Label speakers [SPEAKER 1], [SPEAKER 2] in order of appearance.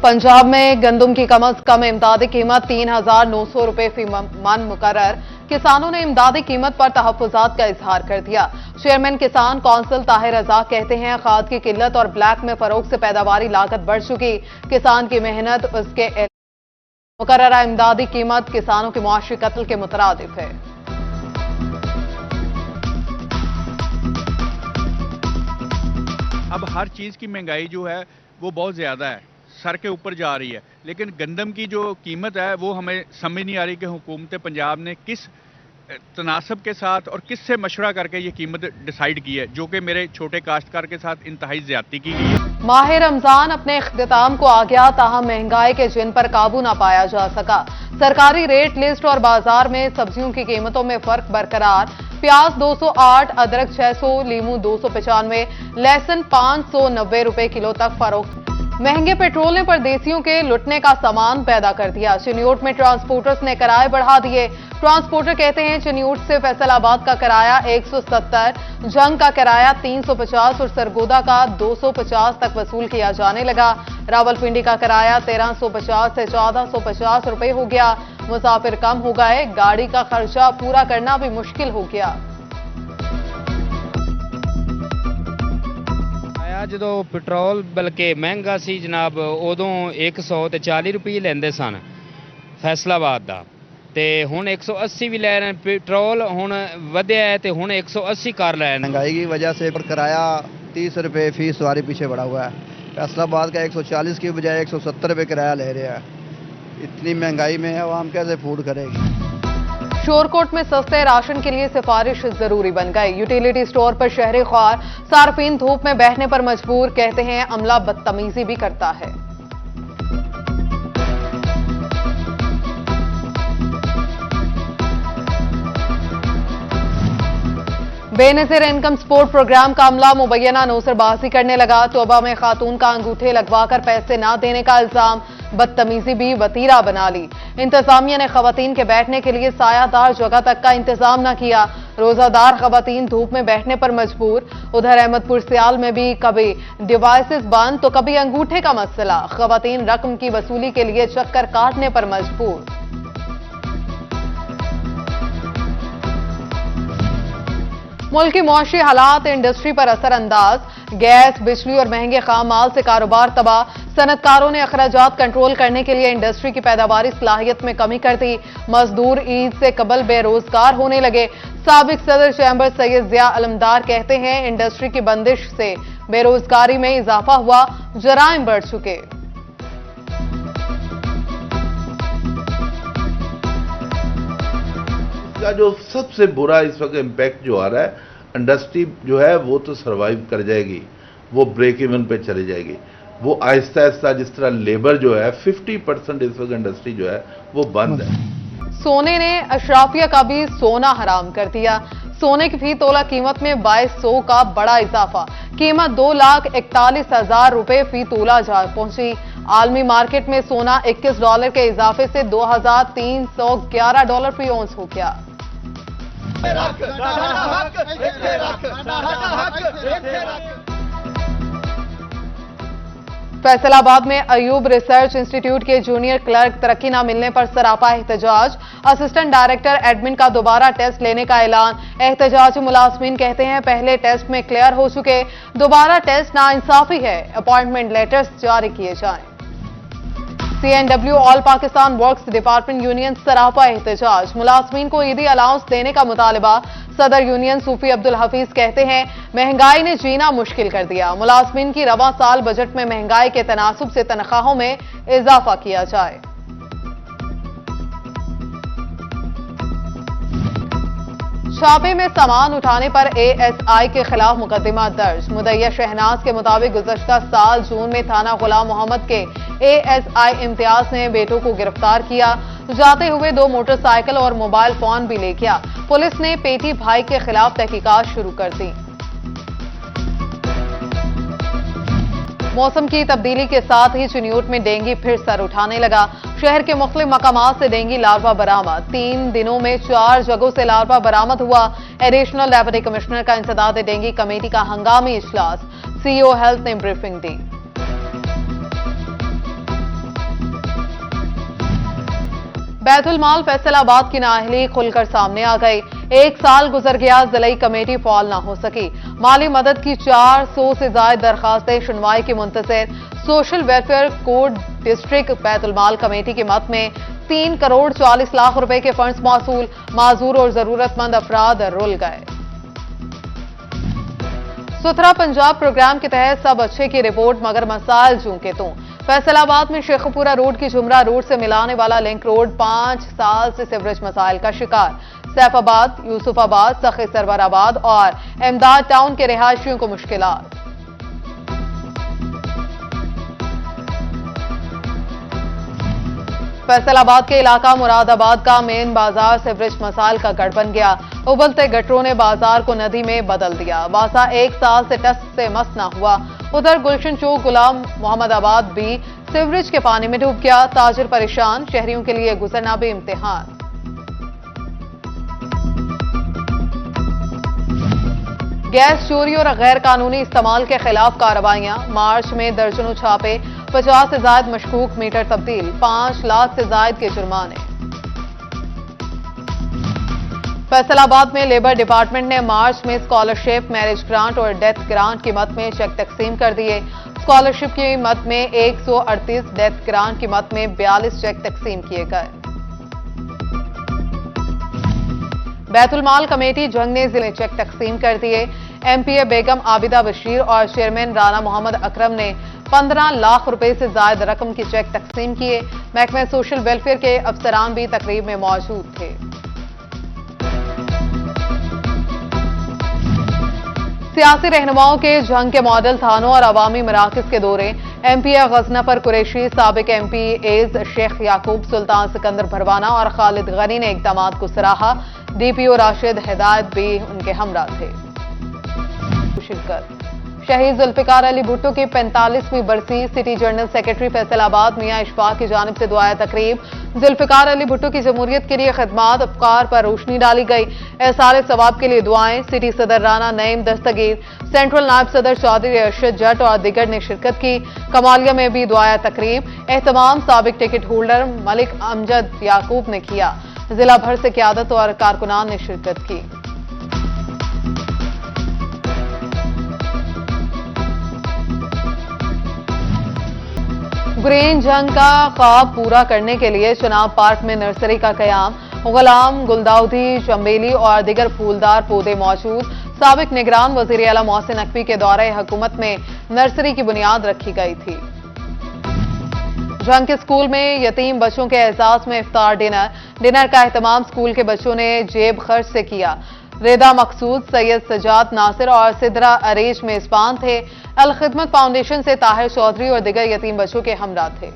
[SPEAKER 1] पंजाब में गंदम की कम से कम इमदादी कीमत 3,900 रुपए फी मन मुकर्रर। किसानों ने इमदादी कीमत पर तहफ्फुजात का इजहार कर दिया। चेयरमैन किसान कौंसिल ताहिर रज़ाक कहते हैं, खाद की किल्लत और ब्लैक में फरोख्त से पैदावारी लागत बढ़ चुकी। किसान की मेहनत उसके मुकर्ररा इमदादी कीमत किसानों के मुआशी कत्ल के मुतरादिफ है।
[SPEAKER 2] अब हर चीज़ की महंगाई जो है वो बहुत ज़्यादा है, सर के ऊपर जा रही है। लेकिन गंदम की जो कीमत है वो हमें समझ नहीं आ रही कि हुकूमत पंजाब ने किस तनासब के साथ और किससे मशवरा करके ये कीमत डिसाइड की है, जो कि मेरे छोटे काश्तकार के साथ इंतहाई ज्यादती की गई है।
[SPEAKER 1] माह रमजान अपने इख्तिताम को आ गया, ताहम महंगाई के जिन पर काबू ना पाया जा सका। सरकारी रेट लिस्ट और बाजार में सब्जियों की कीमतों में फर्क बरकरार। प्याज 208, अदरक 600, लीमू 295, लहसुन 590 रुपए किलो तक फरोख्त। महंगे पेट्रोल ने परदेसियों के लुटने का सामान पैदा कर दिया। चिन्यूट में ट्रांसपोर्टर्स ने किराए बढ़ा दिए। ट्रांसपोर्टर कहते हैं, चिन्यूट से फैसलाबाद का किराया 170, जंग का किराया 350 और सरगोदा का 250 तक वसूल किया जाने लगा। रावलपिंडी का किराया 1350 से 1450 रुपए हो गया। मुसाफिर कम हो गए, गाड़ी का खर्चा पूरा करना भी मुश्किल हो गया।
[SPEAKER 3] जो पेट्रोल बल्कि महंगा सी जनाब, उदों 140 रुपये लेंदे सन फैसलाबाद का, ते हुण 180 भी लै रहे। पेट्रोल हुण वधिया है ते हुण 180 कर रहे हैं।
[SPEAKER 4] महंगाई की वजह से किराया 30 रुपये फी सवारी पीछे बढ़ा हुआ है। फैसलाबाद का 140 की बजाय 170 रुपये किराया ले रहे हैं। इतनी महंगाई में आवाम कैसे फूड करेगी।
[SPEAKER 1] शोरकोट में सस्ते राशन के लिए सिफारिश जरूरी बन गई। यूटिलिटी स्टोर पर शहरी ख्वार, सार्फिन धूप में बैठने पर मजबूर। कहते हैं, अमला बदतमीजी भी करता है। बेनज़ीर इनकम सपोर्ट प्रोग्राम का अमला मुबैना नौसरबाजी करने लगा। तोबा में खातून का अंगूठे लगवाकर पैसे न देने का इल्जाम, बदतमीजी भी वतीरा बना ली। इंतजामिया ने खवातीन के बैठने के लिए सायादार जगह तक का इंतजाम न किया। रोजादार खवातीन धूप में बैठने पर मजबूर। उधर अहमदपुर सियाल में भी कभी डिवाइसेस बंद तो कभी अंगूठे का मसला। खवातीन रकम की वसूली के लिए चक्कर काटने पर मजबूर। मुल्क की मुआशी हालात इंडस्ट्री पर असरअंदाज। गैस, बिजली और महंगे खाम माल से कारोबार तबाह। सनतकारों ने अखराजात कंट्रोल करने के लिए इंडस्ट्री की पैदावारी सलाहियत में कमी कर दी। मजदूर ईद से कबल बेरोजगार होने लगे। साबिक सदर चैम्बर सैयद जिया अलमदार कहते हैं, इंडस्ट्री की बंदिश से बेरोजगारी में इजाफा हुआ, जराइम बढ़ चुके।
[SPEAKER 5] का जो सबसे बुरा इस वक्त इम्पैक्ट जो आ रहा है, इंडस्ट्री जो है वो तो सरवाइव कर जाएगी, वो ब्रेक इवन पे चली जाएगी। वो आहिस्ता आहिस्ता जिस तरह लेबर जो है 50% इस वक्त इंडस्ट्री जो है वो बंद है।
[SPEAKER 1] सोने ने अशराफिया का भी सोना हराम कर दिया। सोने की फी तोला कीमत में 2200 का बड़ा इजाफा। कीमत $2,41,000 रुपए फी तोला जा पहुंची। आलमी मार्केट में सोना $21 के इजाफे से $2,311 फी औंस हो गया। फैसलाबाद में अयूब रिसर्च इंस्टीट्यूट के जूनियर क्लर्क तरक्की न मिलने पर सरापा एहतजाज। असिस्टेंट डायरेक्टर एडमिन का दोबारा टेस्ट लेने का ऐलान। एहतजाजी मुलाजमीन कहते हैं, पहले टेस्ट में क्लियर हो चुके, दोबारा टेस्ट नाइंसाफी है। अपॉइंटमेंट लेटर्स जारी किए जाएं। CNW all Pakistan works department union सरापा एहतजाज। मुलाजमीन को ईदी अलाउंस देने का मुतालबा। सदर यूनियन सूफी अब्दुल हफीज कहते हैं, महंगाई ने जीना मुश्किल कर दिया। मुलाजमीन की रवा साल बजट में महंगाई के तनासुब से तनख्वाहों में इजाफा किया जाए। छापे में सामान उठाने पर ASI के खिलाफ मुकदमा दर्ज। मुदैया शहनाज के मुताबिक गुज़श्ता साल जून में थाना गुलाम मोहम्मद के ASI इम्तियाज ने बेटों को गिरफ्तार किया। जाते हुए 2 मोटरसाइकिल और मोबाइल फोन भी ले गया। पुलिस ने पेटी भाई के खिलाफ तहकीकात शुरू कर दी। मौसम की तब्दीली के साथ ही चिन्यूट में डेंगू फिर सर उठाने लगा। शहर के मुख्तलिफ मकामात से डेंगू लार्वा बरामद। 3 दिनों में 4 जगहों से लार्वा बरामद हुआ। एडिशनल डेप्यूटी कमिश्नर का इंसदाद डेंगू कमेटी का हंगामी इजलास। CEO हेल्थ ने ब्रीफिंग दी। बैतुल माल फैसलाबाद की नाअहली खुलकर सामने आ गई। 1 साल गुजर गया, जिलाई कमेटी फाल ना हो सकी। माली मदद की 400 से ज्यादा दरखास्तें सुनवाई की मुंतजर। सोशल वेलफेयर कोड डिस्ट्रिक्ट बैतुल माल कमेटी के मत में 3 करोड़ 40 लाख रुपए के फंड्स मौसूल। माजूर और जरूरतमंद अफराद रुल गए। सुथरा पंजाब प्रोग्राम के तहत सब अच्छे की रिपोर्ट, मगर मसाइल जूं के तूं। फैसलाबाद में शेखपुरा रोड की जुमरा रोड से मिलाने वाला लिंक रोड 5 साल से सीवरेज मसाइल का शिकार। सैफाबाद, यूसुफाबाद, सखी सरवराबाद और अहमदाद टाउन के रिहायशियों को मुश्किलात। फैसलाबाद के इलाका मुरादाबाद का मेन बाजार सीवरेज मसाइल का गढ़ बन गया। उबलते गटरों ने बाजार को नदी में बदल दिया। बासा 1 साल से टस से मस न हुआ। उधर गुलशन चौक गुलाम मोहम्मदाबाद भी सीवरेज के पानी में डूब गया। ताजिर परेशान, शहरियों के लिए गुजरना भी इम्तिहान। गैस चोरी और गैर कानूनी इस्तेमाल के खिलाफ कार्रवाइयां। मार्च में दर्जनों छापे, 50 से ज्यादा मशकूक मीटर तब्दील, 5 लाख से ज्यादा के जुर्माने। फैसलाबाद में लेबर डिपार्टमेंट ने मार्च में स्कॉलरशिप, मैरिज ग्रांट और डेथ ग्रांट की मद में चेक तकसीम कर दिए। स्कॉलरशिप की मद में 138, डेथ ग्रांट की मद में 42 चेक तकसीम किए गए। बैतुल माल कमेटी जंग ने जिले चेक तकसीम कर दिए। एमपीए बेगम आबिदा बशीर और चेयरमैन राना मोहम्मद अकरम ने 15 लाख रुपए से ज्यादा रकम के चेक तकसीम किए। महकमे सोशल वेलफेयर के अफसरान भी तकरीब में मौजूद थे। सियासी रहनुमाओं के जंग के मॉडल थानों और अवामी मराकज के दौरे। एमपीए गजनफर कुरैशी, साबिक एमपी एज शेख याकूब, सुल्तान सिकंदर भरवाना और खालिद गनी ने इकदामात को सराहा। डीपीओ राशिद हिदायत भी उनके हमरा थे। शहीद जुल्फिकार अली भुट्टो की 45वीं बरसी। सिटी जनरल सेक्रेटरी फैसलाबाद मियां इशफाक की जानिब से दुआए तकरीब। जुल्फिकार अली भुट्टो की जमहूरियत के लिए खिदमात, अफकार पर रोशनी डाली गई। एहसार सवाब के लिए दुआएं। सिटी सदर राना नईम दस्तगीर, सेंट्रल नायब सदर चौधरी अरशद जट और दिगर ने शिरकत की। कमालिया में भी दुआए तकरीब। एहतमाम साबिक टिकट होल्डर मलिक अमजद याकूब ने किया। जिला भर से क़यादत और कारकुनान ने शिरकत की। ग्रीन जंग का ख्वाब पूरा करने के लिए चुनाव पार्क में नर्सरी का कयाम। गुलाम, गुलदाउदी, चंबेली और दिगर फूलदार पौधे मौजूद। साबिक निगरान वजीर आला मोहसिन नकवी के दौरे हुकूमत में नर्सरी की बुनियाद रखी गई थी। जंग के स्कूल में यतीम बच्चों के एजाज में इफ्तार डिनर का एहतमाम स्कूल के बच्चों ने जेब खर्च से किया। रेदा मकसूद, सैयद सजाद नासिर और सिदरा अरेज मेजबान थे। अल खिदमत फाउंडेशन से ताहिर चौधरी और दिगर यतीम बच्चों के हमरा थे।